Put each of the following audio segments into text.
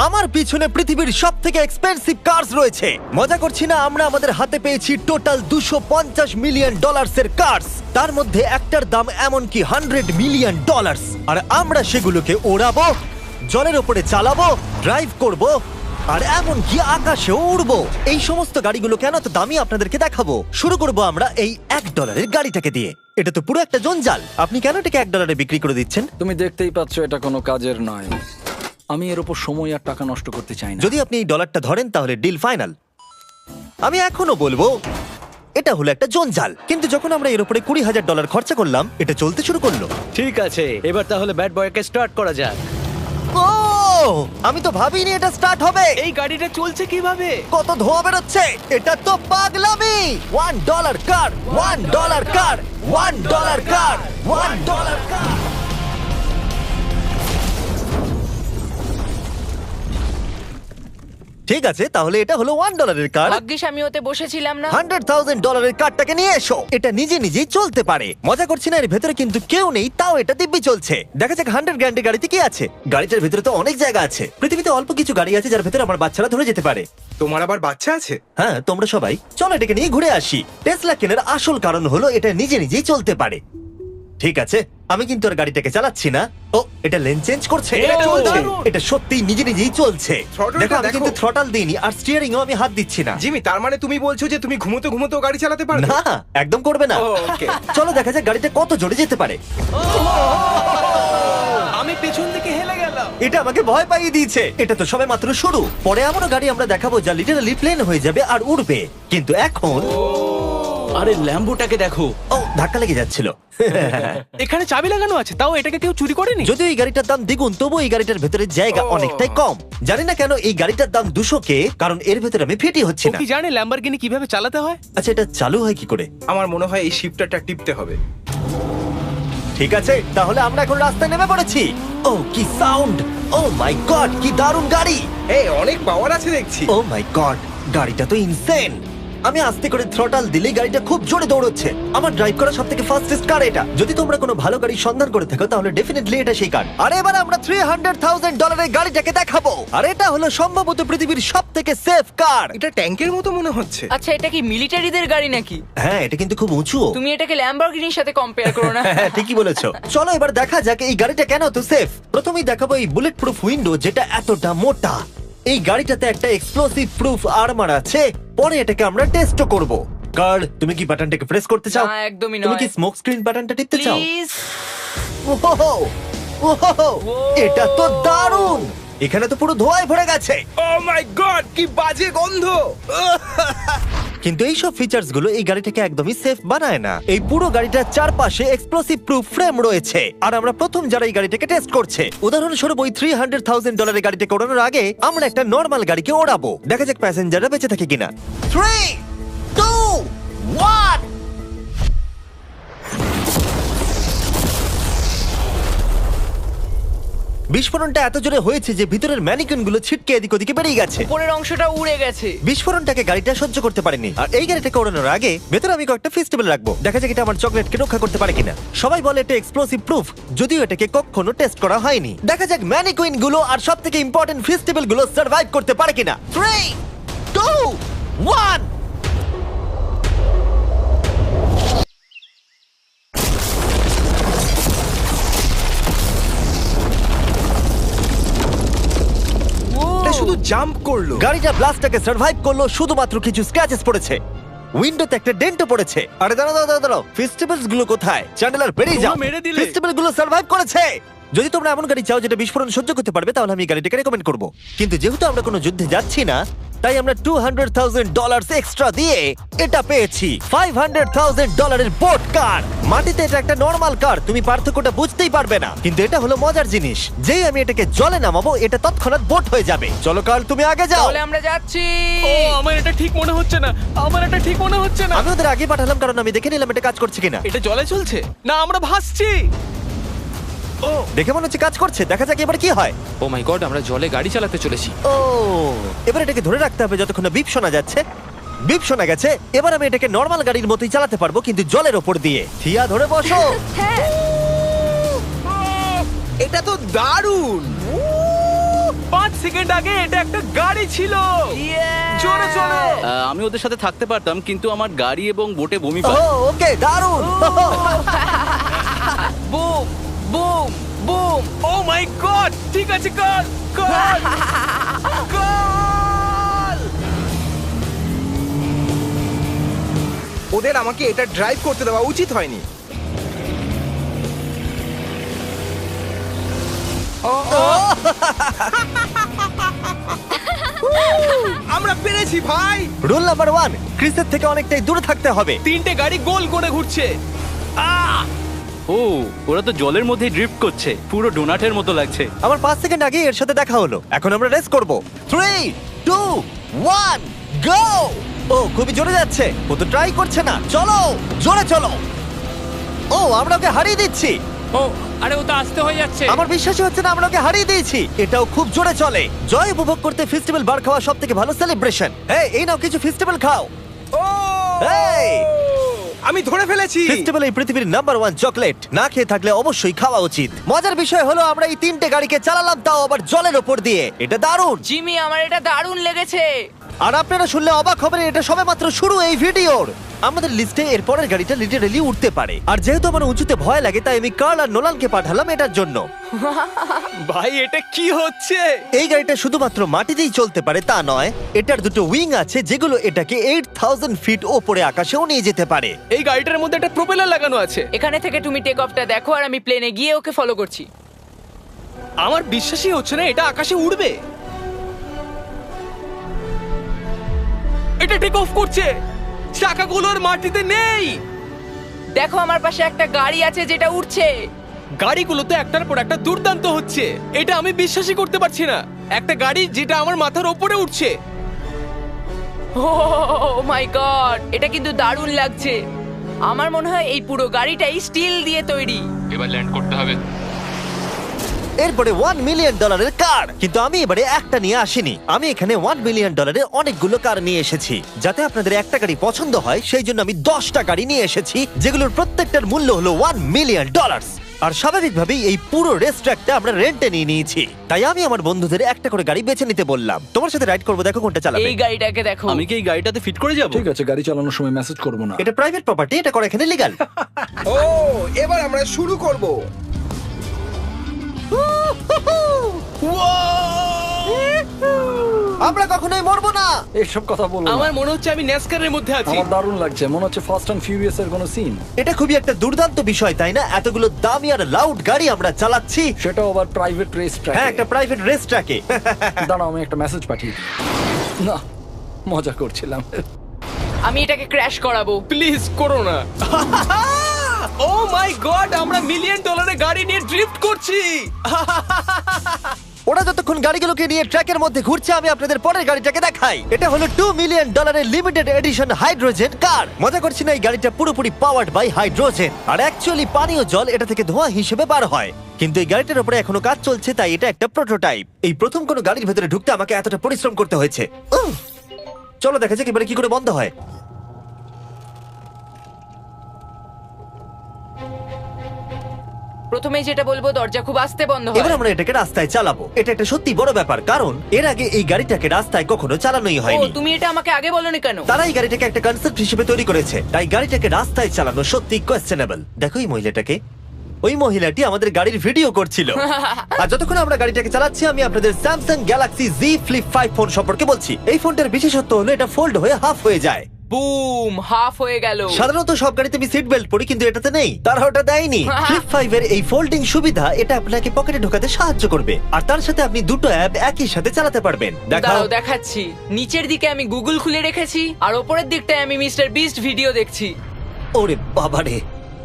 আমার পিছনে পৃথিবীর সব থেকে এক্সপেন্সিভ কার্স রয়েছে। মজা করছি না, আমরা আমাদের হাতে পেয়েছি টোটাল $250 মিলিয়ন এর কার্স। তার মধ্যে একটার দাম এমনকি $100 মিলিয়ন। আর আমরা সেগুলোকে ওড়াবো, জলের ওপরে চালাবো, ড্রাইভ করব, আর এমনকি আকাশেও উড়বো। এই সমস্ত গাড়িগুলো কেন তো দামি আপনাদেরকে দেখাবো। শুরু করব আমরা এই $1 গাড়িটাকে দিয়ে। এটা তো পুরো একটা জঞ্জাল। আপনি কেন এটাকে $1 বিক্রি করে দিচ্ছেন? তুমি দেখতেই পাচ্ছ এটা কোনো কাজের নয়। আমি এর উপর সময় আর টাকা নষ্ট করতে চাই না। যদি আপনি এই ডলারটা ধরেন তাহলে ডিল ফাইনাল। আমি এখনো বলবো এটা হলো একটা জঞ্জাল, কিন্তু যখন আমরা এর উপরে $20,000 খরচা করলাম, এটা চলতে শুরু করলো। ঠিক আছে, এবার তাহলে ব্যাড বয়কে স্টার্ট করা যাক। ও, আমি তো ভাবিনি এটা স্টার্ট হবে। এই গাড়িটা চলছে কিভাবে? কত ধোঁয়া বেরোচ্ছে, এটা তো পাগলামি। $1 কার, $1 কার, $1 কার, $1 কার। ঠিক আছে, তাহলে এটা হলো $1 কার। ভাগ্যিস আমি ওতে বসেছিলাম না। $100,000 কারটাকে নিয়ে এসো। এটা নিজে নিজেই চলতে পারে। মজা করছি না, এর ভেতরে কিন্তু কেউ নেই, তাও এটা দিব্যি চলছে। দেখা যাক 100 গ্র্যান্ডের গাড়িতে কি আছে। গাড়িটার ভেতরে তো অনেক জায়গা আছে। পৃথিবীতে অল্প কিছু গাড়ি আছে যার ভেতরে আমার বাচ্চারা ধরে যেতে পারে। তোমার আবার বাচ্চা আছে? হ্যাঁ, তোমরা সবাই চলো এটাকে নিয়ে ঘুরে আসি। টেসলা কেনার আসল কারণ হলো এটা নিজে নিজেই চলতে পারে। ঠিক আছে, আমি কিন্তু আর গাড়িটাকে চালাচ্ছি না। ও, এটা লেন চেঞ্জ করছে। এটা চলছে। এটা সত্যিই নিজে নিজেই চলছে। Throttle-টা দেখো, আমি দেখো। কিন্তু থ্রটাল দিইনি, আর স্টিয়ারিংও আমি হাত দিচ্ছি না। জিমি, তার মানে তুমি বলছো যে তুমি ঘুমোতে ঘুমোতেও গাড়ি চালাতে পারবে? না, একদম করবে না। ও, okay. চলো দেখা যাক গাড়িটা কত জোরে যেতে পারে। আমি পেছন থেকে হেলে গেলাম। এটা আমাকে ভয় পাইয়ে দিয়েছে। এটা তো সবে মাত্র শুরু। পরে এমনও গাড়ি আমরা দেখাবো যা লিটারালি প্লেন হয়ে যাবে আর উড়বে। কিন্তু এখন আরে ল্যাম্বোটাকে দেখো, ও, ধাক্কা লেগে যাচ্ছিল। এখানে চাবি লাগানো আছে, তাও এটাকে কেউ চুরি করেনি। যদিও এই গাড়িটার দাম দ্বিগুণ, তবু এই গাড়িটার ভেতরে জায়গা ও। অনেকটাই কম। জানি না কেন এই গাড়িটার দাম 200K, কারণ এর ভেতরে আমি ফিটি হচ্ছি ও না। কি জানে ল্যাম্বরগিনি কিভাবে চালাতে হয়? আচ্ছা, এটা চালু হয় কি করে? আমার মনে হয় এই শিফটারটা টিপতে হবে। ঠিক আছে, তাহলে আমরা এখন রাস্তায় নেমে পড়েছি। ও, কি সাউন্ড! ও মাই গড, কি দারুণ গাড়ি! এই অনেক পাওয়ার আছে দেখছি। ও মাই গড, গাড়িটা তো ইনসেন। আমি আস্তে করে থ্রটাল দিলেই গাড়িটা খুব জোরে দৌড়চ্ছে। আমার ড্রাইভ করা সবথেকে ফাস্টেস্ট কার এটা। যদি তোমরা কোনো ভালো গাড়ি সন্ধান করে থাকো তাহলে ডেফিনেটলি এটা সেই কার। আর এবার আমরা $300,000 গাড়িটাকে দেখাবো। আর এটা হলো সম্ভবত পৃথিবীর সবথেকে সেফ কার। এটা ট্যাঙ্কের মতো মনে হচ্ছে। আচ্ছা, এটা কি মিলিটারিদের গাড়ি নাকি? হ্যাঁ, এটা কিন্তু খুব উঁচু। তুমি এটাকে ল্যাম্বরগিনির সাথে কম্পেয়ার করো না। হ্যাঁ, ঠিকই বলেছো। চলো এবার দেখা যাক এই গাড়িটা কেন এত সেফ। প্রথমেই দেখাবো এই বুলেট প্রুফ উইন্ডো, যেটা এতটা মোটা। এই গাড়িটাতে একটা এক্সপ্লোসিভ প্রুফ আর্মার আছে। পরে এটাকে আমরা টেস্টও করব। কার্ল, তুমি কি বাটনটাকে প্রেস করতে চাও? না, একদমই তুমি নয়। কি স্মোক স্ক্রিন বাটনটা টিপতে চাও? প্লিজ। ওহো, ওহো, এটা তো দারুণ। এখানে তো পুরো ধোঁয়ায় ভরে গেছে। ও মাই গড, কি বাজে গন্ধ! কিন্তু এই সব ফিচার্স গুলো এই গাড়িটাকে একদমই সেফ বানায় না। এই পুরো গাড়িটার চারপাশে এক্সপ্লোসিভ প্রুফ ফ্রেম রয়েছে। আর আমরা প্রথম যারা এই গাড়িটাকে টেস্ট করছে, উদাহরণস্বরূপ ওই $300,000 গাড়িটাকে ওড়ানোর আগে আমরা একটা নর্মাল গাড়িকে ওড়াবো। দেখা যাক প্যাসেঞ্জাররা বেঁচে থাকে কিনা। 3, 2, 1। বিস্ফোরণটা এত জোরে হয়েছে যে ভিতরের ম্যানিকুইন গুলো ছিটকে এদিক ওদিকে বেরিয়ে গেছে। উপরের অংশটা উড়ে গেছে। বিস্ফোরণটাকে গাড়িটা সহ্য করতে পারেনি। আর এই গাড়িটাকে ওড়ানোর আগে ভেতরে আমি কয়েকটা ফেস্টিভ্যাল রাখবো। দেখা যাক এটা আমার চকলেটকে রক্ষা করতে পারে কিনা। সবাই বলে এটা এক্সপ্লোসিভ প্রুফ, যদিও এটাকে কখনো টেস্ট করা হয়নি। দেখা যাক ম্যানিকুইন গুলো আর সবথেকে ইম্পর্টেন্ট ফেস্টিভ্যাল গুলো সার্ভাইভ করতে পারে কিনা। 3, 2, 1। এটা শুধু জাম্প করলো। গাড়িটা ব্লাস্টটাকে সার্ভাইভ করলো, শুধুমাত্র কিছু স্ক্র্যাচেস পড়েছে। উইন্ডোতে একটা ডেন্টও পড়েছে। আরে দাঁড়াও, ফেস্টিভ্যালস গুলো কোথায়? চ্যান্ডেলার বেরিয়ে যাও। তোমরা মেরে দিলে। ফেস্টিভ্যাল গুলো সার্ভাইভ করেছে। যদি তোমরা এমন গাড়ি চাও যেটা বিস্ফোরণ সহ্য করতে পারবে, তাহলে আমি এই গাড়িটাকে রেকমেন্ড করব। কিন্তু যেহেতু আমরা কোনো যুদ্ধে যাচ্ছি না, তাই আমরা $200,000 এক্সট্রা দিয়ে এটা পেয়েছি। $500,000 বোট কার। মাটিতে এটা একটা নর্মাল কার, তুমি পার্থক্যটা বুঝতেই পারবে না। কিন্তু এটা হলো মজার জিনিস, যেই আমি এটাকে জলে নামাবো এটা তৎক্ষণাৎ বোট হয়ে যাবে। চলো কার্ল, তুমি আগে যাও। তাহলে আমরা যাচ্ছি। ও, আমার এটা ঠিক মনে হচ্ছে না, আমার এটা ঠিক মনে হচ্ছে না। আমি ওদের আগে পাঠালাম কারণ আমি দেখে নিলাম এটা কাজ করছে কিনা। এটা জলে চলছে না, আমরা ভাসছি। ও, দেখে মনে হচ্ছে কাজ করছে। দেখা যাক এবার কি হয়। ও মাই গড, আমরা জলে গাড়ি চালাতে চলেছি। ও, এবার এটাকে ধরে রাখতে হবে যতক্ষণ না বিপ শোনা যাচ্ছে। বিপ শোনা গেছে। এবার আমি এটাকে নর্মাল গাড়ির মতোই চালাতে পারবো, কিন্তু জলের ওপর দিয়ে। থিয়া, ধরে বসো। হ্যাঁ। এটা তো দারুণ! 5 সেকেন্ড আগে এটা একটা গাড়ি ছিল। জোরে চলো। আমি ওদের সাথে থাকতে পারতাম কিন্তু আমার গাড়ি এবং বোটে বমি ও পায়। ওকে দারুণ বুম বুম বুম। ও মাই গড, ঠিক আছে, কর কর কর। ওদের আমাকে এটা ড্রাইভ করতে দেওয়া উচিত হয়নি। আমরা পেরেছি ভাই। রুল নাম্বার 1, ক্রিসের থেকে অনেকটাই দূরে থাকতে হবে। 3টে গাড়ি গোল করে ঘুরছে। ও ওরা তো জলের মধ্যে ড্রিফট করছে, পুরো ডোনাটের মতো লাগছে। আমার 5 সেকেন্ড আগে এর সাথে দেখা হলো। এখন আমরা রেস করব। 3 2 1 গো। ও খুবই জোরে যাচ্ছে। ও তো ট্রাই করছে না। চলো জোরে চলো। ও আমরা ওকে হারিয়ে দিচ্ছি। ও আরে ও তো আসতে হয়ে যাচ্ছে। আমার বিশ্বাসই হচ্ছে না আমরা ওকে হারিয়ে দিয়েছি। এটাও খুব জোরে চলে। জয় উপভোগ করতে ফেস্টিভ্যাল বার খাওয়া সব থেকে ভালো সেলিব্রেশন। এই নাও কিছু ফেস্টিভ্যাল খাও। ও এই আমি ধরে ফেলেছি। ফেস্টিভ্যাল এই পৃথিবীর নাম্বার 1 চকলেট। না খেয়ে থাকলে অবশ্যই খাওয়া উচিত। মজার বিষয় হলো আমরা এই 3টে গাড়িকে চালালাম, তাও আবার জলের ওপর দিয়ে। এটা দারুণ। জিমি, আমার এটা দারুণ লেগেছে। আর আপনারা শুনলে অবাক হবেন, এটা সবেমাত্র শুরু এই ভিডিওর। আমাদের লিস্টে এর পরের গাড়িটা লিটারালি উঠতে পারে। আর যেহেতু আমার উঁচুতে ভয় লাগে, তাই আমি কার্ল আর নোলানকে পাঠালাম এটার জন্য। ভাই এটা কি হচ্ছে? এই গাড়িটা শুধুমাত্র মাটিতেই চলতে পারে তা নয়, এটার দুটো উইং আছে যেগুলো এটাকে 8000 ফিট ওপরে আকাশেও নিয়ে যেতে পারে। এই গাড়িটার মধ্যে একটা প্রপেলার লাগানো আছে। এখানে থেকে তুমি টেক অফটা দেখো আর আমি প্লেনে গিয়ে ওকে ফলো করছি। আমার বিশ্বাসই হচ্ছে না এটা আকাশে উড়বে। এটা টেক অফ করছে। চাকাগুলোর মাটিতে নেই। দেখো আমার পাশে একটা গাড়ি আছে যেটা উঠছে। গাড়িগুলোতে একটার পর একটা দুর্দান্ত হচ্ছে। এটা আমি বিশ্বাসই করতে পারছি না। একটা গাড়ি যেটা আমার মাথার ওপরে উঠছে। ও মাই গড, এটা কিন্তু দারুণ লাগছে। আমার মনে হয় এই পুরো গাড়িটাই স্টিল দিয়ে তৈরি। এবার ল্যান্ড করতে হবে। এরপরে $1 মিলিয়ন কার। কিন্তু আমি এবারে একটা নিয়ে আসিনি। আমি এখানে $1 মিলিয়ন অনেকগুলো কার নিয়ে এসেছি। যাতে আপনাদের একটা গাড়ি পছন্দ হয় সেই জন্য আমি 10টা গাড়ি নিয়ে এসেছি, যেগুলোর প্রত্যেকটার মূল্য হলো $1 মিলিয়ন। আর স্বাভাবিকভাবেই এই পুরো রেস ট্র্যাকটা আমরা রেন্টে নিয়ে নিয়েছি। তাই আমি আমার বন্ধুদের একটা করে গাড়ি বেছে নিতে বললাম। তোমার সাথে রাইড করবো, দেখো কোনটা চালাবে। এই গাড়িটাকে দেখো। আমি কি এই গাড়িটাতে ফিট করে যাব? ঠিক আছে, গাড়ি চালানোর সময় মেসেজ করবো না। এটা প্রাইভেট প্রপার্টি, এটা করা এখানে লিগ্যাল। ও এবার আমরা শুরু করব। আমরা কখনোই মরবো না। এইসব কথা বলবো আমার না। মনে হচ্ছে আমি ন্যাসকারের মধ্যে আছি। আমার দারুণ লাগছে, মনে হচ্ছে ফাস্ট অ্যান্ড ফিউরিয়াস এর কোনো সিন। এটা খুবই একটা দুর্দান্ত বিষয়, তাই না? এতগুলো দামি আর লাউড গাড়ি আমরা চালাচ্ছি। সেটাও আবার প্রাইভেট রেস ট্র্যাক। হ্যাঁ, একটা প্রাইভেট রেস ট্র্যাকে। দাঁড়াও, আমি একটা মেসেজ পাঠিয়ে দিই। না, মজা করছিলাম। আমি এটাকে ক্র্যাশ করাবো। প্লিজ করো না। ও মাই গড, আমরা $1 মিলিয়ন গাড়ি নিয়ে ড্রিফট করছি। ওরা যতক্ষণ গাড়িগুলোকে নিয়ে ট্র্যাকের মধ্যে ঘুরছে, আমি আপনাদের পরের গাড়িটাকে দেখাই। এটা হলো $2 million limited edition hydrogen car. মজা করছি না, এই গাড়িটা পুরোপুরি পাওয়ার্ড বাই হাইড্রোজেন। আর অ্যাকচুয়ালি পানীয় জল এটা থেকে ধোঁয়া হিসেবে বার হয়। কিন্তু এই গাড়িটার উপরে এখনো কাজ চলছে, তাই এটা একটা প্রোটোটাইপ। এই প্রথম কোনো গাড়ির ভেতরে ঢুকতে আমাকে এতটা পরিশ্রম করতে হয়েছে। চলো দেখা যাক এবারে কি করে বন্ধ হয়। প্রথমে যেটা বলবো, দরজা খুব আস্তে বন্ধ এবার হয়। আমরা এটাকে রাস্তায় চালাবো। এটা একটা সত্যি বড় ব্যাপার, কারণ এর আগে এই গাড়িটাকে রাস্তায় কখনো চালানোই ও, হয়নি। তুমি এটা আমাকে আগে বলনি কেন? তারা এই গাড়িটাকে একটা কনসেপ্ট হিসেবে তৈরি করেছে, তাই গাড়িটাকে রাস্তায় চালানো সত্যি কোয়েশ্চেনেবল। দেখো এই মহিলাটাকে। ওই মহিলাটি আমাদের গাড়ির ভিডিও করছিল। আর যতক্ষণ আমরা গাড়িটাকে চালাচ্ছি, আমি আপনাদের Samsung Galaxy Z Flip 5 phone সম্পর্কে বলছি। এই ফোনটার বিশেষত্ব হলো এটা ফোল্ড হয়ে হাফ হয়ে যায়। বুম, হাফ হয়ে গেল। সাধারণত সব গাড়িতে আমি সিট বেল্ট পরি, কিন্তু এটাতে নেই। তারা ওটা দেয়নি। ফ্লিপ 5 এর এই ফোল্ডিং সুবিধা এটা আপনাকে পকেটে ঢোকাতে সাহায্য করবে। আর তার সাথে আপনি দুটো অ্যাপ একই সাথে চালাতে পারবেন। দেখাও। দাঁড়াও, দেখাচ্ছি। নিচের দিকে আমি গুগল খুলে রেখেছি, আর ওপরের দিকটায় আমি মিস্টার বিস্ট ভিডিও দেখছি। ওরে বাবারে,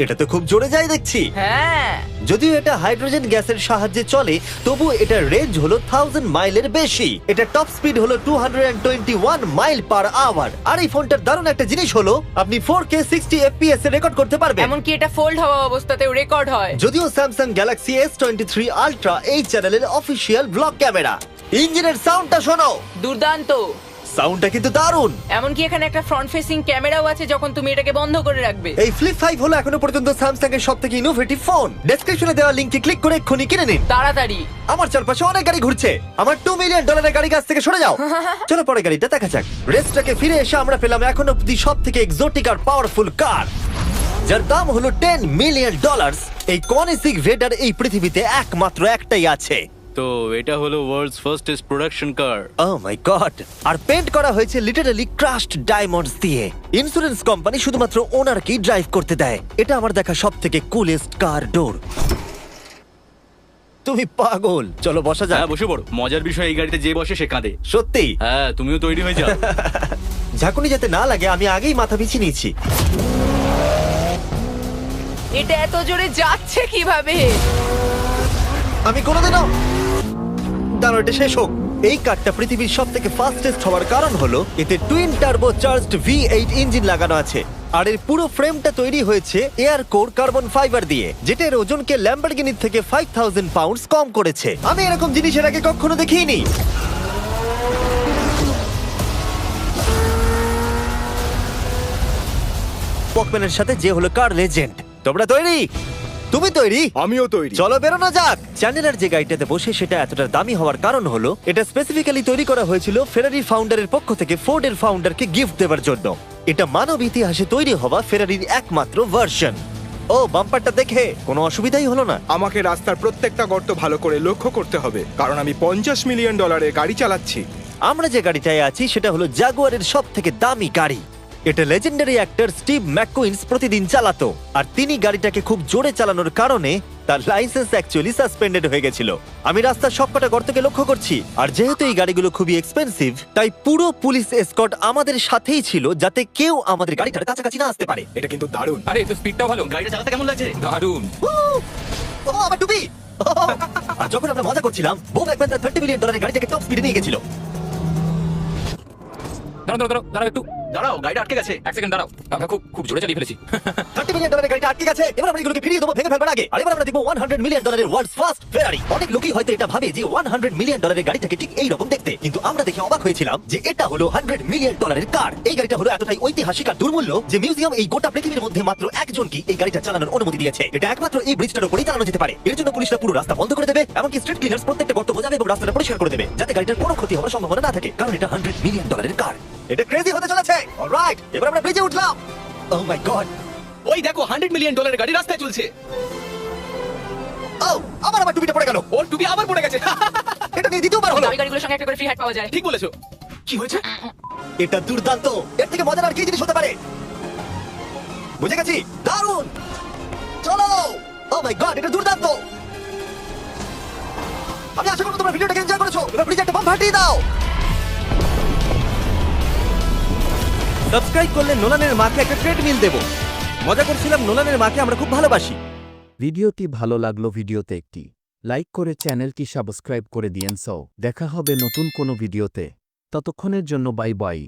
এটা তো খুব জোরে যায় দেখছি। হ্যাঁ, যদিও এটা হাইড্রোজেন গ্যাসের সাহায্যে চলে, তবু এটার রেঞ্জ হলো 1000 মাইলের বেশি। এটা টপ স্পিড হলো 221 মাইল পার আওয়ার। আর এই ফোনটার দারুণ একটা জিনিস হলো আপনি 4K 60 FPS এ রেকর্ড করতে পারবেন। এমনকি এটা ফোল্ড হওয়া অবস্থাতেও রেকর্ড হয়। যদিও স্যামসাং গ্যালাক্সি S23 আলট্রা এই চ্যানেলের অফিসিয়াল ব্লগ ক্যামেরা। ইঞ্জিনের সাউন্ডটা শোনো। দুর্দান্ত। সাউন্ডটা কিন্তু দারুণ। এমনকি এখানে একটা ফ্রন্ট ফেসিং ক্যামেরাও আছে যখন তুমি এটাকে বন্ধ করে রাখবে। এই ফ্লিপ 5 হলো এখনো পর্যন্ত স্যামসাং এর সবথেকে ইনোভেটিভ ফোন। ডেসক্রিপশনে দেওয়া লিংকে ক্লিক করে এক্ষুনি কিনে নিন। তাড়াতাড়ি। আমার চারপাশে অনেক গাড়ি ঘুরছে। আমার $2 মিলিয়ন গাড়ি কাছ থেকে সরে যাও। চলো পরে গাড়িটা দেখা যাক। রেসটাকে ফিরে এসে আমরা পেলাম এখন অব্দি সবথেকে এক্সোটিক আর পাওয়ারফুল কার, যার দাম হলো $10 মিলিয়ন। এই কনিসিক রেডার এই পৃথিবীতে একমাত্র একটাই আছে। তো এটা হলো world's fastest production car. Oh my God! আর পেন্ট করা হয়েছে লিটারালি ক্রাশড ডায়মন্ডস দিয়ে। ইন্স্যুরেন্স কোম্পানি শুধুমাত্র ওনারকেই ড্রাইভ করতে দেয়। এটা আমার দেখা সবথেকে কুলেস্ট কার ডোর। তুমি পাগল। চলো বসা যাক। হ্যাঁ বসে পড়ো। মজার বিষয় এই গাড়িতে যে বসে সে কাঁদে। সত্যি হ্যাঁ তুমিও তৈরি হয়ে যাও। ঝাঁকুনি যাতে না লাগে আমি আগেই মাথা পিছিয়ে নিয়েছি। এটা এত জোরে যাচ্ছে কিভাবে? আমি কোনোদিনও দাঁড়ো, এটা শেষ হোক। এই কারটা পৃথিবীর সব থেকে ফাস্টেস্ট হওয়ার কারণ হলো এতে twin turbo charged V8 engine লাগানো আছে। আর এর পুরো ফ্রেমটা তৈরি হয়েছে এয়ার কোর কার্বন ফাইবার দিয়ে, যেটা এর ওজনকে ল্যাম্বরগিনির থেকে 5000 পাউন্ডস কম করেছে। আমি এরকম জিনিসের আগে কখনো দেখিনি। ওয়াকম্যানের সাথে যে হলো কার লেজেন্ড। তোমরা তৈরি? তুমি তৈরি? আমিও তৈরি। চলো বেরোনো যাক। চ্যানেলার যে গাড়িটাতে বসে সেটা এতটা দামি হওয়ার কারণ হলো এটা স্পেসিফিক্যালি তৈরি করা হয়েছিল ফেরারির ফাউন্ডারের পক্ষ থেকে ফোর্ডের ফাউন্ডারকে গিফট দেওয়ার জন্য। এটা মানব ইতিহাসে তৈরি হওয়া ফেরারির একমাত্র ভার্সন। ও বাম্পারটা দেখে কোনো অসুবিধাই হলো না। আমাকে রাস্তার প্রত্যেকটা গর্ত ভালো করে লক্ষ্য করতে হবে, কারণ আমি $50 মিলিয়ন গাড়ি চালাচ্ছি। আমরা যে গাড়িটায় আছি সেটা হলো জাগুয়ারের সব থেকে দামি গাড়ি। এটা লেজেন্ডারি অ্যাক্টর স্টিভ ম্যাককুইন্স প্রতিদিন চালাতো, আর তিনি গাড়িটাকে খুব জোরে চালানোর কারণে তার লাইসেন্স অ্যাকচুয়ালি সাসপেন্ডেড হয়ে গেছিল। আমি রাস্তার সবকটা গর্তকে লক্ষ্য করছি, আর যেহেতু এই গাড়িগুলো খুবই এক্সপেন্সিভ তাই পুরো পুলিশ এসকর্ট আমাদের সাথেই ছিল, যাতে কেউ আমাদের গাড়িটার কাছাকাছি না আসতে পারে। এটা কিন্তু দারুণ। আরে তো স্পিডটাও ভালো। গাড়িটা চালাতে কেমন লাগছে? দারুণ। ও আমার টুপি! আর যখন আমরা মজা করছিলাম বো ব্যাকম্যান তার $30 মিলিয়ন গাড়িটাকে টপ স্পিডে নিয়ে গেছিল। দাঁড়াও একটু। দাঁড়াও, গাড়িটা আটকে গেছে। এক সেকেন্ড দাঁড়াও। আমরা খুব জোরে চালিয়ে ফেলেছি। $30 মিলিয়ন গাড়িটা আটকে গেছে। এবার আমরা এগুলোকে ফিরিয়ে দেবো ভেঙে ফেলবার আগে। আর এবার আমরা দেখবো $100 মিলিয়ন ওয়ার্ল্ডস ফার্স্ট ফেরারি। অনেক লোকই হয়তো এটা ভাবে যে $100 মিলিয়ন গাড়িটাকে ঠিক এই রকম দেখতে, কিন্তু আমরা দেখে অবাক হয়েছিলাম যে এটা হলো $100 মিলিয়ন কার। এই গাড়িটা হলো এতটাই ঐতিহাসিক আর দুর্মূল্য যে মিউজিয়াম এই গোটা পৃথিবীর মধ্যে মাত্র একজনকে এই গাড়িটা চালানোর অনুমতি দিয়েছে। এটা একমাত্র এই ব্রিজটার উপরেই চালানো যেতে পারে। এর জন্য পুলিশরা পুরো রাস্তা বন্ধ করে দেবে, এমনকি স্ট্রিট ক্লিনার্স প্রত্যেকটা গর্ত বোঝাবে এবং রাস্তাটা পরিষ্কার করে দেবে, যাতে গাড়িটার কোনো ক্ষতি হওয়ার সম্ভাবনা না থাকে, কারণ এটা $100 মিলিয়ন কার। এটা ক্রেজি হতে চলেছে। অলরাইট, এবার আমরা ব্রিজে উঠলাম। ও মাই গড! ওই দেখো $100 মিলিয়ন গাড়ি রাস্তায় চলছে। ও আমার টুপিটা পড়ে গেল। ওর টুপি আবার পড়ে গেছে। এটা নিয়ে দ্বিতীয়বার হলো। দামি গাড়িগুলোর সঙ্গে একটা করে ফ্রি হ্যাট পাওয়া যায়। ঠিক বলেছো। কি হয়েছে? এটা দুর্দান্ত। এর থেকে মজার আর কি জিনিস হতে পারে? বুঝে গেছি। দারুণ। চলো। ও মাই গড, এটা দুর্দান্ত। আমি আশা করি তোমরা ভিডিওটাকে এনজয় করেছো। এবার প্লিজ একটা বাম ফাটিয়ে দাও। সাবস্ক্রাইব করলে নোলানের মাকে একটা ট্রেডমিল দেব। মজা করছিলাম, নোলানের মাকে আমরা খুব ভালোবাসি। ভিডিওটি ভালো লাগলো ভিডিওতে একটি লাইক করে চ্যানেলটি সাবস্ক্রাইব করে দিয়েন। সো দেখা হবে নতুন কোনো ভিডিওতে, ততক্ষণের জন্য বাই বাই।